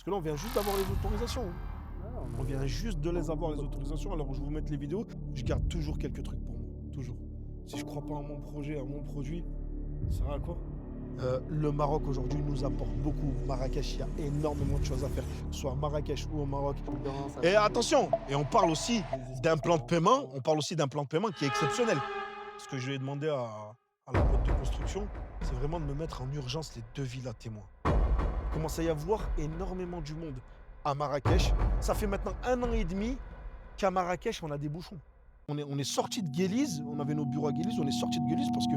Parce que là, on vient juste d'avoir les autorisations, hein. Ah, On vient juste de les avoir, les autorisations. Alors, je vais vous mettre les vidéos. Je garde toujours quelques trucs pour moi. Toujours. Si je crois pas à mon projet, à mon produit, ça sert à quoi? Le Maroc aujourd'hui nous apporte beaucoup. Marrakech, il y a énormément de choses à faire, que ce soit à Marrakech ou au Maroc. Ambiance, Et accueil, attention, et on parle aussi des d'un espaces plan de pour paiement, enfants. on parle aussi d'un plan de paiement qui est exceptionnel. Ce que je lui ai demandé à la boîte de construction, c'est vraiment de me mettre en urgence les 2 villas témoins. Il commence à y avoir énormément du monde à Marrakech. Ça fait maintenant 1 an et demi qu'à Marrakech, on a des bouchons. On est sorti de Guéliz, on avait nos bureaux à Guéliz, on est sorti de Guéliz parce que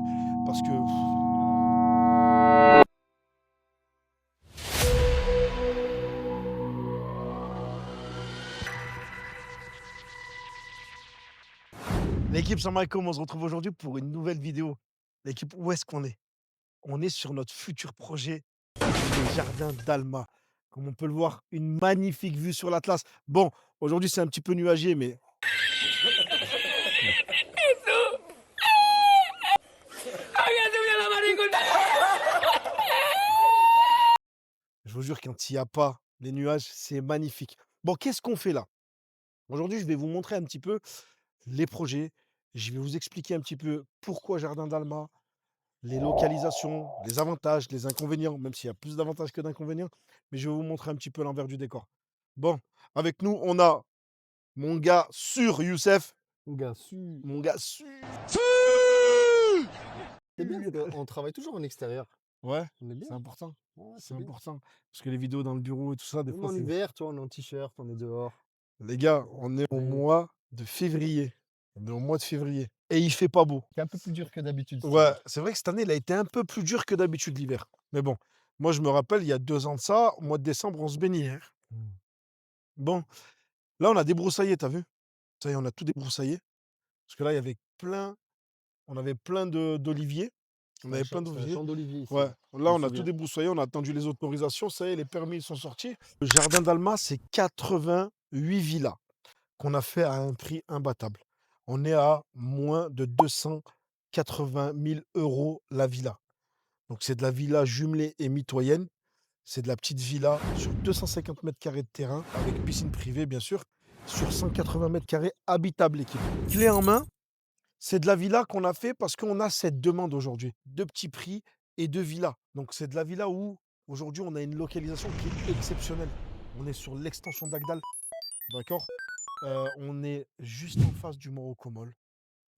l'équipe Salam alaikum, on se retrouve aujourd'hui pour une nouvelle vidéo. L'équipe, où est-ce qu'on est? On est sur notre futur projet, le jardin d'Alma. Comme on peut le voir, une magnifique vue sur l'Atlas. Bon, aujourd'hui c'est un petit peu nuagé, mais je vous jure, quand il n'y a pas les nuages, c'est magnifique. Bon, qu'est-ce qu'on fait là? Aujourd'hui, je vais vous montrer un petit peu les projets. Je vais vous expliquer un petit peu pourquoi Jardin d'Alma, les localisations, les avantages, les inconvénients, même s'il y a plus d'avantages que d'inconvénients. Mais je vais vous montrer un petit peu l'envers du décor. Bon, avec nous, on a mon gars sûr, Youssef. Gars, su. Mon gars sûr. C'est bien parce qu'on travaille toujours en extérieur. Ouais, On est c'est bien. important. Ouais, C'est c'est bien. important. Parce que les vidéos dans le bureau et tout ça, des Même fois, en c'est. hiver, tu vois, on est en t-shirt, on est dehors. Les gars, on est au Ouais. mois de février. On est au mois de février. Et il fait pas beau. C'est un peu plus dur que d'habitude cet Ouais, hiver. c'est vrai que cette année, elle a été un peu plus dure que d'habitude l'hiver. Mais bon, moi, je me rappelle, il y a 2 ans de ça, au mois de décembre, on se baignait, hein. Bon, là, on a débroussaillé, t'as vu? Ça y est, on a tout débroussaillé. Parce que là, il y avait on avait plein d'oliviers. On avait plein C'est un d'oliviers. champ d'olivier ici, Ouais, hein. Je là, me on a tout souviens. débroussaillé, on a attendu les autorisations. Ça y est, les permis ils sont sortis. Le jardin d'Alma, c'est 88 villas qu'on a fait à un prix imbattable. On est à moins de 280 000 € la villa. Donc, c'est de la villa jumelée et mitoyenne. C'est de la petite villa sur 250 mètres carrés de terrain, avec piscine privée, bien sûr, sur 180 mètres carrés habitable, l'équipe. Clé en main, c'est de la villa qu'on a fait parce qu'on a cette demande aujourd'hui, de petits prix et de villas. Donc, c'est de la villa où, aujourd'hui, on a une localisation qui est exceptionnelle. On est sur l'extension d'Agdal, d'accord. On est juste en face du Morocco-Mall.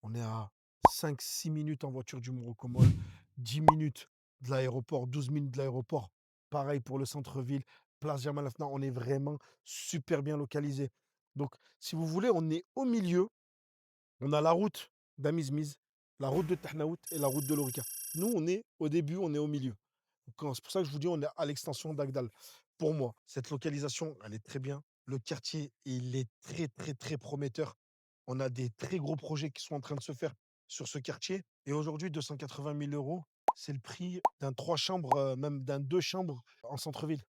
On est à 5-6 minutes en voiture du Morocco-Mall, 10 minutes de l'aéroport, 12 minutes de l'aéroport. Pareil pour le centre-ville, place Germain Lafna, on est vraiment super bien localisé. Donc, si vous voulez, on est au milieu. On a la route d'Amizmiz, la route de Tahnaout et la route de l'Orica. Nous, on est au début, on est au milieu. C'est pour ça que je vous dis, on est à l'extension d'Agdal. Pour moi, cette localisation, elle est très bien. Le quartier, il est très, très, très prometteur. On a des très gros projets qui sont en train de se faire sur ce quartier. Et aujourd'hui, 280 000 €, c'est le prix d'un 3 chambres, même d'un 2 chambres en centre-ville.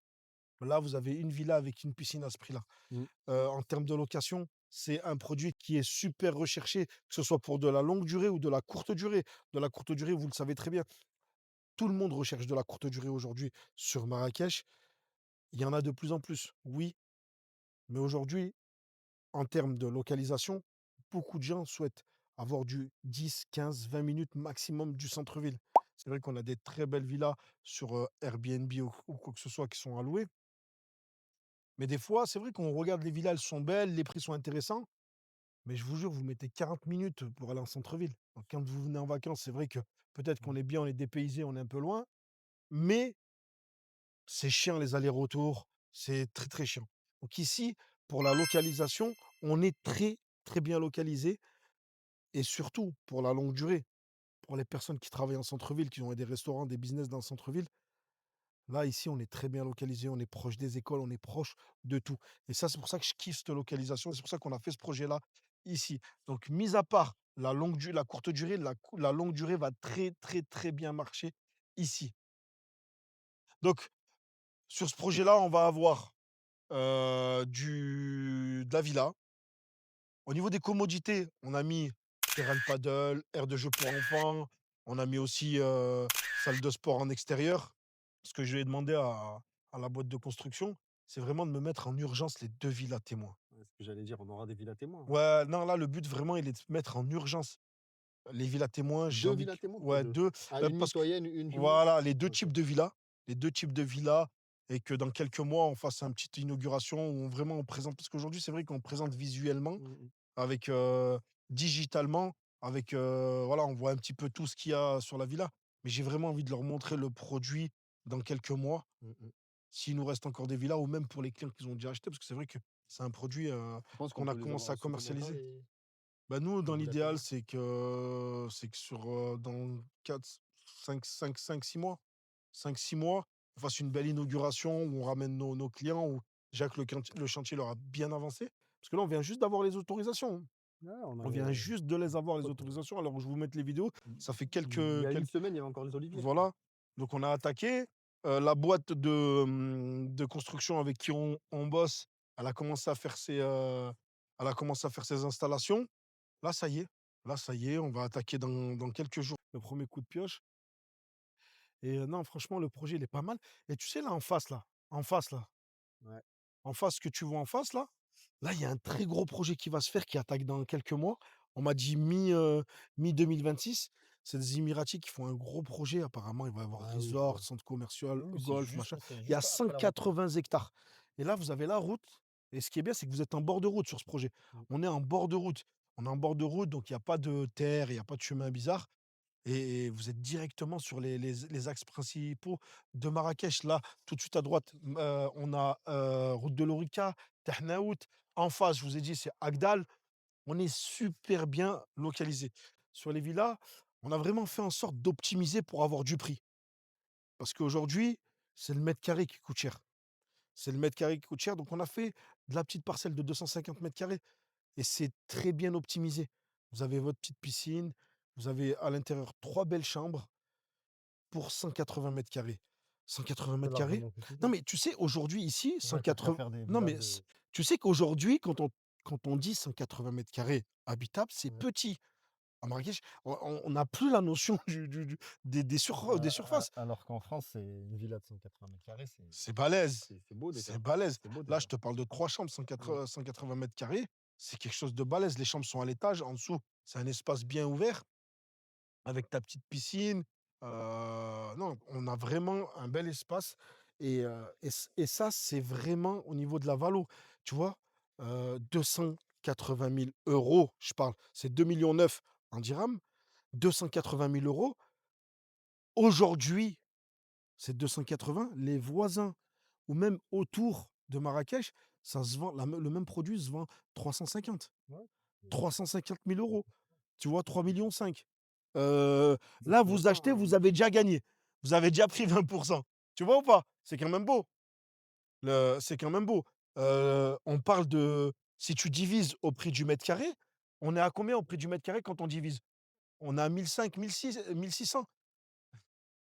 Là, vous avez une villa avec une piscine à ce prix-là. Mmh. En termes de location, c'est un produit qui est super recherché, que ce soit pour de la longue durée ou de la courte durée. De la courte durée, vous le savez très bien, tout le monde recherche de la courte durée aujourd'hui sur Marrakech. Il y en a de plus en plus, oui, mais aujourd'hui, en termes de localisation, beaucoup de gens souhaitent avoir du 10, 15, 20 minutes maximum du centre-ville. C'est vrai qu'on a des très belles villas sur Airbnb ou quoi que ce soit qui sont à louer. Mais des fois, c'est vrai qu'on regarde les villas, elles sont belles, les prix sont intéressants. Mais je vous jure, vous mettez 40 minutes pour aller en centre-ville. Donc quand vous venez en vacances, c'est vrai que peut-être qu'on est bien, on est dépaysé, on est un peu loin, mais c'est chiant les allers-retours, c'est très, très chiant. Donc ici, pour la localisation, on est très, très bien localisé et surtout pour la longue durée. Pour les personnes qui travaillent en centre-ville, qui ont des restaurants, des business dans le centre-ville, là, ici, on est très bien localisé, on est proche des écoles, on est proche de tout. Et ça, c'est pour ça que je kiffe cette localisation, c'est pour ça qu'on a fait ce projet-là ici. Donc, mis à part la courte durée, la longue durée va très, très, très bien marcher ici. Donc, sur ce projet-là, on va avoir de la villa. Au niveau des commodités, on a mis terrain de paddle, aire de jeu pour enfants. On a mis aussi salle de sport en extérieur. Ce que je vais demander à la boîte de construction, c'est vraiment de me mettre en urgence les 2 villas témoins. Ouais, ce que j'allais dire, on aura des villas témoins, hein. Ouais, non, là, le but vraiment, il est de mettre en urgence les villas témoins. J'ai 2 envie villas que témoins? Pourquoi ouais, 2? 2, Ah, une parce que mitoyenne, une jumelée? voilà, les 2 OK. types de villas, les 2 types de villas et que dans quelques mois, on fasse une petite inauguration où vraiment on présente parce qu'aujourd'hui, c'est vrai qu'on présente visuellement Mmh mh. avec, digitalement, avec, voilà, on voit un petit peu tout ce qu'il y a sur la villa. Mais j'ai vraiment envie de leur montrer le produit dans quelques mois, Mmh mh. s'il nous reste encore des villas ou même pour les clients qu'ils ont déjà acheté, parce que c'est vrai que c'est un produit, Tu penses qu'on qu'on a peut les commencé à avoir sous combien de temps commercialiser. les Bah, nous, dans villas l'idéal, témoins? c'est que sur, dans 4, 5, 6 mois, 5, 6 mois, on fasse une belle inauguration où on ramène nos clients, où déjà que le chantier leur a bien avancé. Parce que là, on vient juste d'avoir les autorisations, hein. Ouais, on On vient avait juste de les avoir, je les crois que autorisations. Alors je vous mette les vidéos, ça fait il y a une quelques semaine, il y avait encore les oliviers, je crois. voilà. Donc on a attaqué, la boîte de construction avec qui on bosse, elle a commencé à faire elle a commencé à faire ses installations. Là, ça y est. Là, ça y est, on va attaquer dans quelques jours le premier coup de pioche et non, franchement, le projet, il est pas mal et tu sais, là, Ouais. en face, ce que tu vois en face là, il y a un très gros projet qui va se faire, qui attaque dans quelques mois. On m'a dit mi-2026. C'est des Émiratis qui font un gros projet. Apparemment, il va y avoir Ah oui, je resort, vois. centre commercial, Oui, oui, golf, machin. c'est Il y a juste après la route, là. 180 hectares. Et là, vous avez la route. Et ce qui est bien, c'est que vous êtes en bord de route sur ce projet. Mmh. On est en bord de route. On est en bord de route, donc il n'y a pas de terre, il n'y a pas de chemin bizarre. Et vous êtes directement sur les axes principaux de Marrakech. Là, tout de suite à droite, on a, route de l'Orica, Tahnaout. En face, je vous ai dit, c'est Agdal. On est super bien localisé. Sur les villas, on a vraiment fait en sorte d'optimiser pour avoir du prix. Parce qu'aujourd'hui, c'est le mètre carré qui coûte cher. C'est le mètre carré qui coûte cher, donc on a fait de la petite parcelle de 250 mètres carrés et c'est très bien optimisé. Vous avez votre petite piscine, vous avez à l'intérieur 3 belles chambres pour 180 mètres carrés. 180 C'est mètres carrés? largement Non, suffisant. mais tu sais, aujourd'hui, ici, Ouais, tu as qu'à 180 faire des non, villas mais c de tu sais qu'aujourd'hui, quand on dit 180 mètres carrés habitables, c'est ouais. petit. À Marrakech, on n'a plus la notion des surfaces. Alors qu'en France, c'est une villa de 180 m², C'est balèze, c'est beau c'est déjà. balèze. C'est beau Là, je déjà. te parle de 3 chambres, Mmh. 180 mètres carrés, c'est quelque chose de balèze. Les chambres sont à l'étage, en dessous, c'est un espace bien ouvert. Avec ta petite piscine, non, on a vraiment un bel espace et ça, c'est vraiment au niveau de la valo, tu vois? 280 000 €, je parle, c'est 2,9 millions en dirhams, 280 000 €. Aujourd'hui, c'est 280. Les voisins ou même autour de Marrakech, ça se vend le même produit se vend 350. Ouais, c'est 350 000 c'est €. Tu vois? 3,5 millions. ça Là, se vous ressent, achetez, vous hein. avez déjà gagné. Vous avez déjà pris 20. Tu vois ou pas? C'est quand même beau. C'est quand même beau. On parle de si tu divises au prix du mètre carré, on est à combien au prix du mètre carré quand on divise? On est à 1 500, 1 600.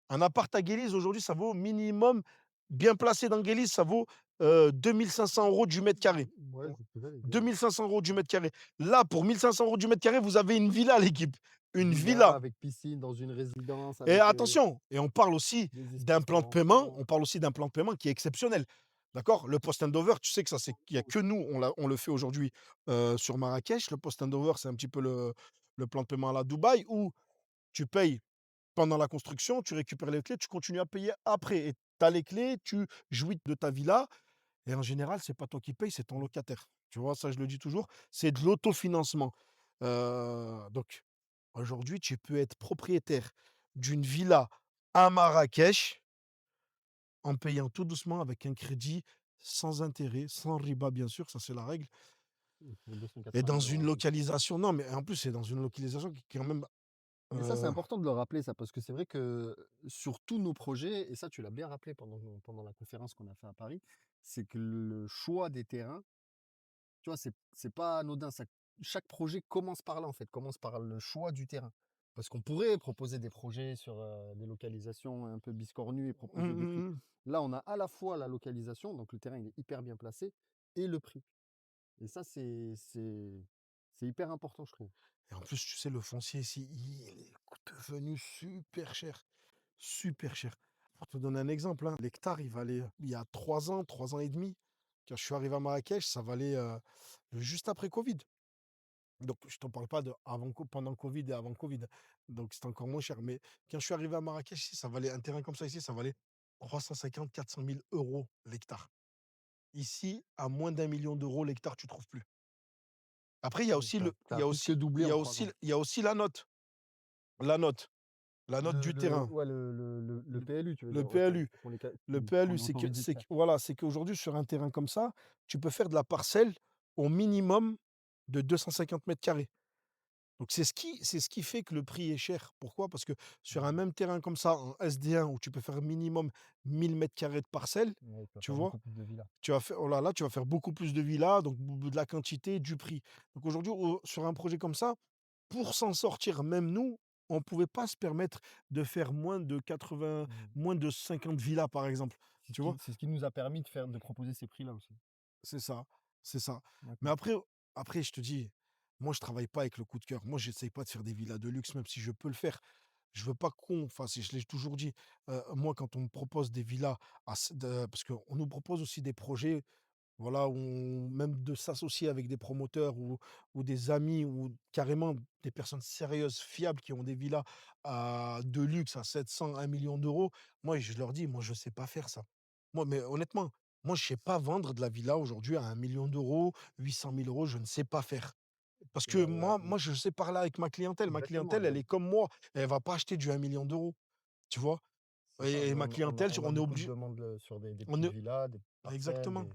Un appart à Guéliz aujourd'hui, ça vaut minimum, bien placé dans Guéliz, ça vaut, 2 500 € du mètre carré. Ouais, On c'est ce que j'allais dire, 2 ouais. 500 € du mètre carré. Là, pour 1 500 € du mètre carré, vous avez une villa, l'équipe. Une Villa villa. avec piscine dans une résidence Et avec, attention, et on parle aussi des d'un espaces plan pour de paiement, enfants. on parle aussi d'un plan de paiement qui est exceptionnel. D'accord? Le post over, tu sais que ça, c'est qu'il y a que nous, on le fait aujourd'hui, sur Marrakech. Le post over, c'est un petit peu le plan de paiement à la Dubaï où tu payes pendant la construction, tu récupères les clés, tu continues à payer après et tu as les clés, tu jouis de ta villa et en général, c'est pas toi qui payes, c'est ton locataire. Tu vois? Ça, je le dis toujours, c'est de l'autofinancement. Donc aujourd'hui, tu peux être propriétaire d'une villa à Marrakech en payant tout doucement avec un crédit sans intérêt, sans riba bien sûr, ça c'est la règle Pour et 280 dans 000 € une en plus. localisation non, mais en plus, c'est dans une localisation qui est quand même, Mais ça, c'est heu important de le rappeler ça, parce que c'est vrai que sur tous nos projets, et ça, tu l'as bien rappelé pendant la conférence qu'on a fait à Paris, c'est que le choix des terrains, tu vois, c'est pas anodin. Ça, chaque projet commence par là, en fait, commence par le choix du terrain. Parce qu'on pourrait proposer des projets sur, des localisations un peu biscornues et mmh proposer des prix. mh. Là, on a à la fois la localisation, donc le terrain, il est hyper bien placé, et le prix. Et ça, c'est hyper important, je trouve. Et en plus, tu sais, le foncier ici, il est devenu super cher, super cher. Pour te donner un exemple, hein, l'hectare, il valait, il y a 3 ans, 3 ans et demi. Quand je suis arrivé à Marrakech, ça valait, juste après covid. Donc je t'en parle pas de avant co pendant covid et avant covid. Donc c'était encore moins cher. Mais quand je suis arrivé à Marrakech ici, ça valait un terrain comme ça ici, ça valait 350 000 400 000 € l'hectare. Ici, à moins d'1 million d'euros l'hectare, tu trouves plus. Après, il y a Donc aussi le tu as plus que doublé en 3 ans. il y a aussi la note, la note du Le terrain, ouais, le le PLU, tu veux le dire? Ouais, PLU. Le qu'on PLU, est autorisé de c'est faire. que voilà, c'est qu'aujourd'hui sur un terrain comme ça, tu peux faire de la parcelle au minimum de 250 carrés. Donc c'est ce qui fait que le prix est cher. Pourquoi? Parce que sur un Mmh. même terrain comme ça, en SD1 où tu peux faire minimum 1 000 carrés de parcelle, Ouais, tu vas tu faire vois? beaucoup plus de villas. Tu vas faire oh là là, tu vas faire beaucoup plus de villas, donc de la quantité, du prix. Donc aujourd'hui, sur un projet comme ça, pour s'en sortir, même nous, on ne pouvait pas se permettre de faire moins de 80, Mmh. moins de 50 villas, par exemple, tu vois? C'est ce qui nous a permis de proposer ces prix-là aussi. C'est ça, c'est ça. Mais D'accord. après je te dis, moi je travaille pas avec le coup de cœur. Moi j'essaye pas de faire des villas de luxe, même si je peux le faire. Je veux pas qu'on fasse et je l'ai toujours dit, moi quand on me propose des villas parce qu'on nous propose aussi des projets, voilà, ou même de s'associer avec des promoteurs ou des amis ou carrément des personnes sérieuses, fiables qui ont des villas de luxe à 700 1 million d'euros. Moi, je leur dis: «Moi, je sais pas faire ça». Moi, mais honnêtement, moi, je sais pas vendre de la villa aujourd'hui à 1 million d'euros, 800 000 €, je ne sais pas faire. Parce que moi, je sais parler avec ma clientèle. Ma Exactement, clientèle, elle est comme moi. Elle va pas acheter du 1 million d'euros, tu vois? c'est ça. Et Nous, ma clientèle, on a on est beaucoup de obligé demandes, sur des on petites est villas, des parcelles, exactement. des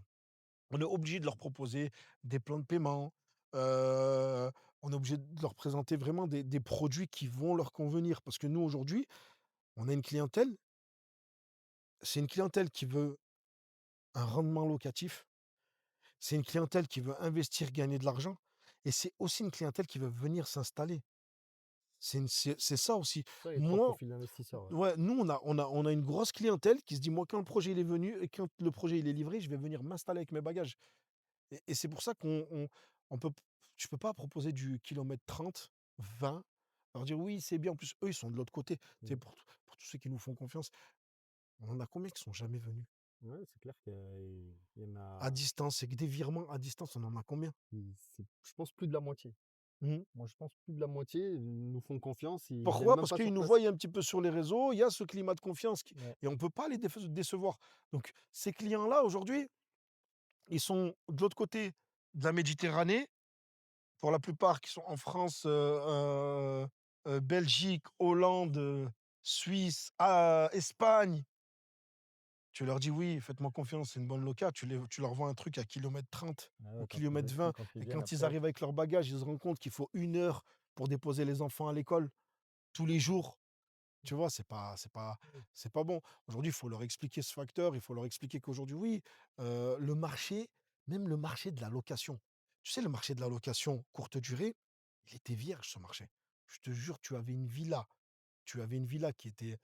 On est obligé de leur proposer des plans de paiement, heu, on est obligé de leur présenter vraiment des produits qui vont leur convenir. Parce que nous, aujourd'hui, on a une clientèle, c'est une clientèle qui veut un rendement locatif, c'est une clientèle qui veut investir, gagner de l'argent et c'est aussi une clientèle qui veut venir s'installer. C'est ça aussi. c'est ça les 3 Moi profils d'investisseurs, ouais. ouais, nous, on a une grosse clientèle qui se dit: «Moi, quand le projet il est venu et quand le projet il est livré, je vais venir m'installer avec mes bagages». Et c'est pour ça on peut tu peux pas proposer du kilomètre 30, 20, leur dire: «Oui, c'est bien». En plus, eux, ils sont de l'autre côté. Tu sais, Mmh. pour tous ceux qui nous font confiance, on en a combien qui sont jamais venus? Ouais, c'est clair qu'il y en À a distance, c'est que des virements à distance, on en a combien? c'est je pense plus de la moitié. Mmh. Moi, je pense plus de la moitié nous font confiance, ils viennent Pourquoi? même Parce pas qu'ils sur nous place. voient un petit peu sur les réseaux, il y a ce climat de confiance qui Ouais. et on peut pas les décevoir. Donc ces clients-là, aujourd'hui, ils sont de l'autre côté de la Méditerranée. Pour la plupart qui sont en France, Belgique, Hollande, Suisse, Espagne. Tu leur dis: «Oui, faites-moi confiance, c'est une bonne loca». Tu leur vends un truc à kilomètre 30 Ah ou ouais, kilomètre 20 quand ils et viennent quand ils après, arrivent avec leurs bagages, ils se rendent compte qu'il faut 1 heure pour déposer les enfants à l'école, tous les jours. Tu vois? C'est pas bon. Aujourd'hui, il faut leur expliquer ce facteur, il faut leur expliquer qu'aujourd'hui, oui, le marché, même le marché de la location. Tu sais, le marché de la location courte durée, il était vierge ce marché. Je te jure, tu avais une villa qui était,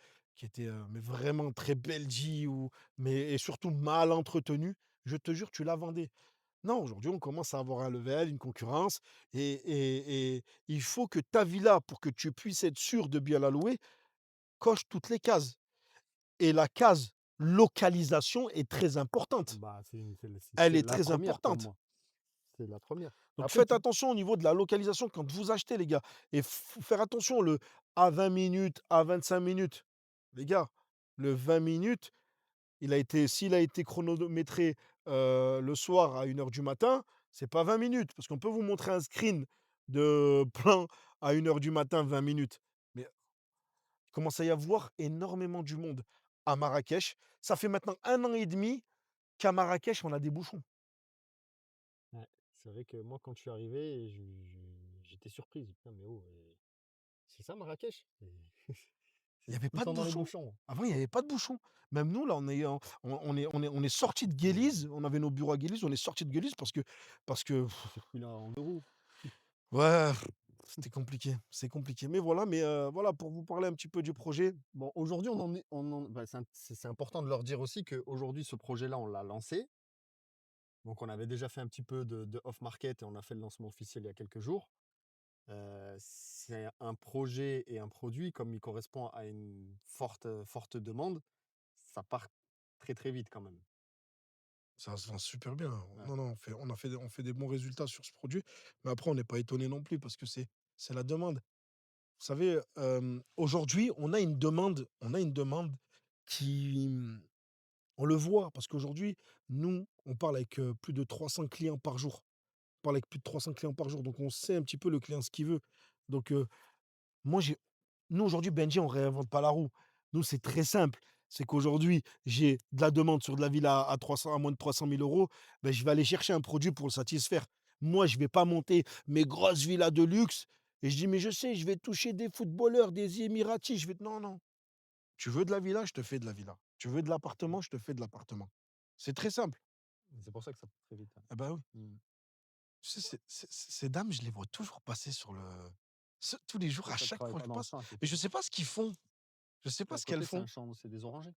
mais vraiment très Belgique ou mais et surtout mal entretenue. Je te jure, tu la vendais. Non, aujourd'hui, on commence à avoir un level, une concurrence et il faut que ta villa, pour que tu puisses être sûr de bien la louer, coche toutes les cases et la case localisation est très importante. bah, Elle c'est est la très première pour importante. moi. C'est la première. Donc Après faites tu attention au niveau de la localisation quand vous achetez les gars et faire attention le à 20 minutes, à 25 minutes. Les gars, le 20 minutes, s'il a été chronométré, le soir à 1 heure du matin, c'est pas 20 minutes parce qu'on peut vous montrer un screen de plan à 1 heure du matin, 20 minutes. Mais il commence à y avoir énormément du monde à Marrakech. Ça fait maintenant 1 an et demi qu'à Marrakech, on a des bouchons. ouais, c'est vrai que moi quand je suis arrivé, j'étais surpris, j'ai dit: «Putain mais oh, c'est ça Marrakech?» Il y C'est avait tout le pas de temps dans les bouchons. bouchons. Avant, il y avait pas de bouchons. Même nous, là, on est sortis de Mmh. Guélise, on avait nos bureaux à Guélise, on est sortis de Guélise parce que On circulait en 2 roues. ouais, c'était compliqué, c'est compliqué. Mais voilà, voilà, pour vous parler un petit peu du projet. Bon, aujourd'hui, on en bah, c'est important de leur dire aussi qu'aujourd'hui, ce projet-là, on l'a lancé. Donc, on avait déjà fait un petit peu de off market et on a fait le lancement officiel il y a quelques jours. C'est un projet et un produit, comme il correspond à une forte demande, ça part très, très vite quand même. Ça se vend super bien. Ouais. Non, non, on fait des bons résultats sur ce produit, mais après on n'est pas étonné non plus parce que c'est la demande. Vous savez, aujourd'hui, on a une demande qui, on le voit parce qu'aujourd'hui, nous, on parle avec, plus de 300 clients par jour. On parle avec plus de 300 clients par jour, donc on sait un petit peu le client ce qu'il veut. Donc, moi j'ai nous aujourd'hui Benji, on réinvente pas la roue. Nous, c'est très simple. C'est qu'aujourd'hui, j'ai de la demande sur de la villa à 300 à moins de 300 000 €, ben, je vais aller chercher un produit pour le satisfaire. Moi, je vais pas monter mes grosses villas de luxe et je dis: «Mais je sais, je vais toucher des footballeurs, des Émiratis, je vais» non, non. Tu veux de la villa, je te fais de la villa. Tu veux de l'appartement, je te fais de l'appartement. C'est très simple. C'est pour ça que ça part très vite, ouais. Ah bah, oui. Mmh. Tu sais, ces dames, je les vois toujours passer sur le tous les jours, C'est à ça, tu chaque travailles fois que pas je dans le passe, champ à mais côté. je sais pas ce qu'ils font. Je sais À pas ce qu'elles côté, c'est font. un champ, c'est des orangers.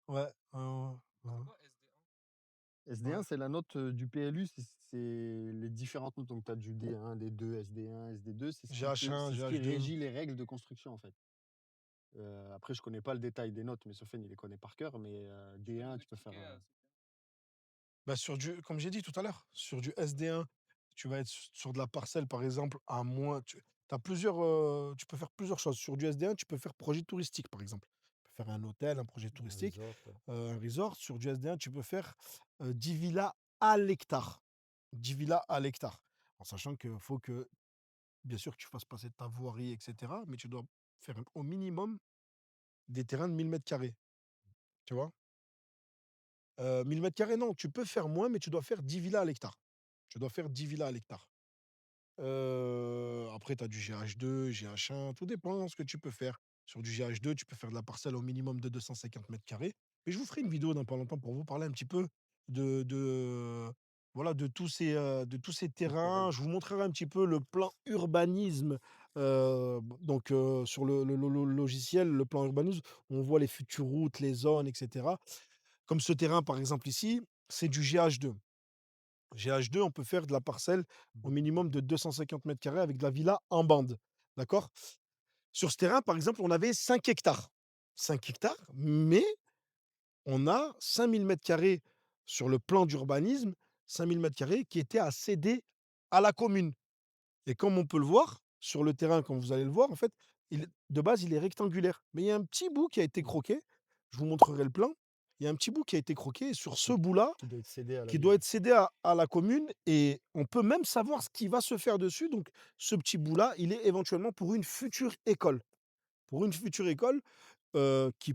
Ouais, ouais, ouais, ouais, ouais. SD1, c'est la note, du PLU, c'est les différentes notes. Donc tu as du D1, D2, SD1, SD2, GH1, c'est ce qui GH2. régit les règles de construction, en fait. Après je connais pas le détail des notes, mais Sofiane il les connaît par cœur, mais D1 tu peux faire, Bah, sur du comme j'ai dit tout à l'heure, sur du SD1, tu vas être sur de la parcelle, par exemple, à moins tu as plusieurs, tu peux faire plusieurs choses. Sur du SD1, tu peux faire projet touristique, par exemple. Tu peux faire un hôtel, un projet un touristique, resort, ouais. un resort. Sur du SD1, tu peux faire, 10 villas à l'hectare. 10 villas à l'hectare. En sachant qu'il faut que, bien sûr, que tu fasses passer ta voirie et cetera, mais tu dois faire au minimum des terrains de 1000 m², tu vois? 1000 m², non, tu peux faire moins, mais tu dois faire 10 villas à l'hectare. Tu dois faire 10 villas à l'hectare. Après, tu as du GH2, GH1, tout dépend ce que tu peux faire. Sur du GH2, tu peux faire de la parcelle au minimum de 250 m². Mais je vous ferai une vidéo dans pas longtemps pour vous parler un petit peu de voilà, de tous ces Toutes les terrains. règles. Je vous montrerai un petit peu le plan urbanisme, donc sur le logiciel, le plan urbanisme, on voit les futures routes, les zones et cetera. Comme ce terrain, par exemple ici, c'est du GH2. GH2, on peut faire de la parcelle au minimum de 250 m² avec de la villa en bande. D'accord? Sur ce terrain, par exemple, on avait 5 hectares. 5 hectares, mais on a 5000 m² sur le plan d'urbanisme, 5000 m² qui étaient à céder à la commune. Et comme on peut le voir, sur le terrain, comme vous allez le voir, en fait, de base, il est rectangulaire. Mais il y a un petit bout qui a été Mmh. croqué. Je vous montrerai le plan. Il y a un petit bout qui a été croqué et sur ce Qui bout-là, qui doit être cédé à la qui doit ville. être cédé à la commune et on peut même savoir ce qui va se faire dessus. Donc ce petit bout-là, il est éventuellement pour une future école. Pour une future école, qui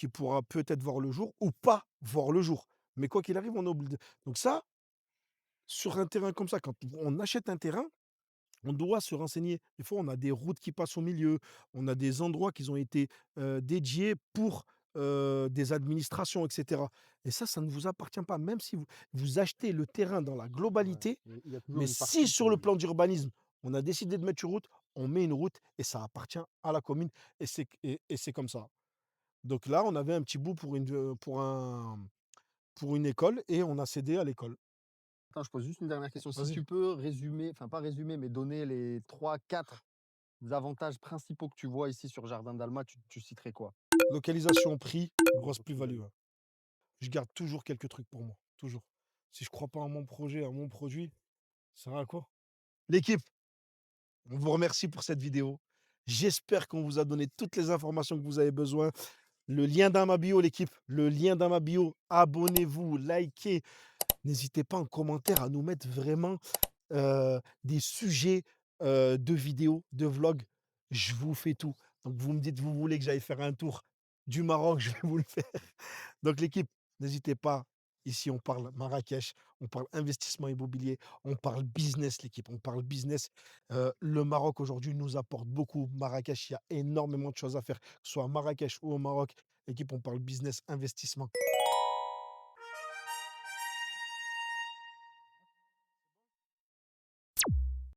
pourra peut-être voir le jour ou pas voir le jour. Mais quoi qu'il arrive, on est obligé. Donc ça, sur un terrain comme ça, quand on achète un terrain, on doit se renseigner. Des fois, on a des routes qui passent au milieu, on a des endroits qui ont été, dédiés pour, des administrations et cetera et ça ne vous appartient pas. Même si vous achetez le terrain dans la Ouais, globalité, il y a toujours mais une si partie sur le qui plan d'urbanisme, on a décidé de mettre une route, on met une route et ça appartient à la commune et c'est comme ça. Donc là, on avait un petit bout pour une école et on a cédé à l'école. attends, je pose juste une dernière question. Si Vas-y. tu peux résumer, enfin pas résumer, mais donner les trois quatre avantages principaux que tu vois ici sur Jardin d'Alma, tu citerais quoi? Localisation, prix, grosse Grosse plus-value, plus-value. ouais. Je garde toujours quelques trucs pour moi, toujours. Si je crois pas en mon projet, à mon produit, ça sert à quoi? L'équipe, on vous remercie pour cette vidéo. J'espère qu'on vous a donné toutes les informations que vous avez besoin. Le lien dans ma bio, l'équipe, le lien dans ma bio. Abonnez-vous, likez. N'hésitez pas en commentaire à nous mettre vraiment des sujets, de vidéos, de vlogs. Je vous fais tout. Donc vous me dites, vous voulez que j'aille faire un tour du Maroc, je vais vous le faire. Donc l'équipe, n'hésitez pas. Ici, on parle Marrakech, on parle investissement immobilier, on parle business, l'équipe, on parle business. Le Maroc aujourd'hui nous apporte beaucoup. Marrakech, il y a énormément de choses à faire, que ce soit à Marrakech ou au Maroc. L'équipe, on parle business, investissement.